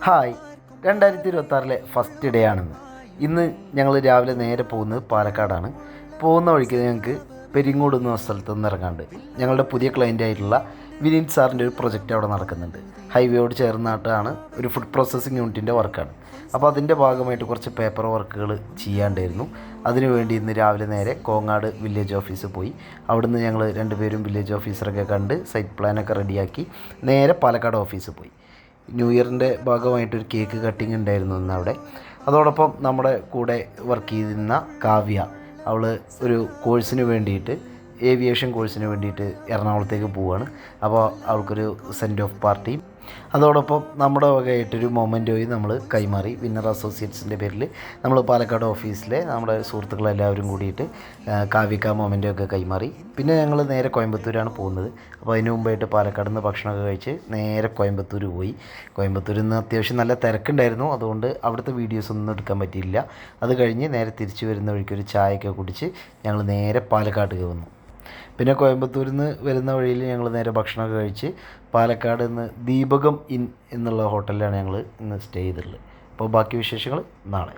Hi, 2026 first day ആണെന്ന്. ഇന്ന് ഞങ്ങൾ രാവിലെ നേരെ പോകുന്നത് പാലക്കാടാണ്. പോകുന്ന വഴിക്ക് ഞങ്ങൾക്ക് പെരിങ്ങോട് എന്ന സ്ഥലത്ത് നിന്ന് ഇറങ്ങാണ്ട് ഞങ്ങളുടെ പുതിയ ക്ലയൻ്റ് ആയിട്ടുള്ള വിനീത് സാറിൻ്റെ ഒരു പ്രൊജക്റ്റ് അവിടെ നടക്കുന്നുണ്ട്. ഹൈവേയോട് ചേർന്നിട്ടാണ്, ഒരു ഫുഡ് പ്രോസസ്സിംഗ് യൂണിറ്റിൻ്റെ വർക്കാണ്. അപ്പോൾ അതിൻ്റെ ഭാഗമായിട്ട് കുറച്ച് പേപ്പർ വർക്കുകൾ ചെയ്യാണ്ടായിരുന്നു. അതിനുവേണ്ടി ഇന്ന് രാവിലെ നേരെ കോങ്ങാട് വില്ലേജ് ഓഫീസിൽ പോയി. അവിടുന്ന് ഞങ്ങൾ രണ്ടുപേരും വില്ലേജ് ഓഫീസറൊക്കെ കണ്ട് സൈറ്റ് പ്ലാനൊക്കെ റെഡിയാക്കി നേരെ പാലക്കാട് ഓഫീസിൽ പോയി. ന്യൂ ഇയറിൻ്റെ ഭാഗമായിട്ടൊരു കേക്ക് കട്ടിങ് ഉണ്ടായിരുന്നു ഇന്ന് അവിടെ. അതോടൊപ്പം നമ്മുടെ കൂടെ വർക്ക് ചെയ്തിരുന്ന കാവ്യ, അവൾ ഒരു കോഴ്സിന് വേണ്ടിയിട്ട്, ഏവിയേഷൻ കോഴ്സിന് വേണ്ടിയിട്ട് എറണാകുളത്തേക്ക് പോവുകയാണ്. അപ്പോൾ അവൾക്കൊരു സെൻഡ് ഓഫ് പാർട്ടിയും അതോടൊപ്പം നമ്മുടെ വകയായിട്ടൊരു മൊമെൻറ്റോയും നമ്മൾ കൈമാറി. വിന്നർ അസോസിയേറ്റ്സിൻ്റെ പേരിൽ നമ്മൾ പാലക്കാട് ഓഫീസിലെ നമ്മുടെ സുഹൃത്തുക്കളെല്ലാവരും കൂടിയിട്ട് കാവ്യക്ക മൊമെൻറ്റോ ഒക്കെ കൈമാറി. പിന്നെ ഞങ്ങൾ നേരെ കോയമ്പത്തൂരാണ് പോകുന്നത്. അപ്പോൾ അതിന് മുമ്പായിട്ട് പാലക്കാട് നിന്ന് ഭക്ഷണമൊക്കെ കഴിച്ച് നേരെ കോയമ്പത്തൂർ പോയി. കോയമ്പത്തൂരിൽ നിന്ന് അത്യാവശ്യം നല്ല തിരക്കുണ്ടായിരുന്നു, അതുകൊണ്ട് അവിടുത്തെ വീഡിയോസ് ഒന്നും എടുക്കാൻ പറ്റിയില്ല. അത് കഴിഞ്ഞ് നേരെ തിരിച്ചു വരുന്ന വഴിക്കൊരു ചായയൊക്കെ കുടിച്ച് ഞങ്ങൾ നേരെ പാലക്കാട്ടേക്ക് വന്നു. പിന്നെ കോയമ്പത്തൂരിൽ നിന്ന് വരുന്ന വഴിയിൽ ഞങ്ങൾ നേരെ ഭക്ഷണമൊക്കെ കഴിച്ച് പാലക്കാട് നിന്ന് ദീപകം ഇൻ എന്നുള്ള ഹോട്ടലിലാണ് ഞങ്ങൾ ഇന്ന് സ്റ്റേ ചെയ്തിട്ടുള്ളത്. അപ്പോൾ ബാക്കി വിശേഷങ്ങൾ നാളെ.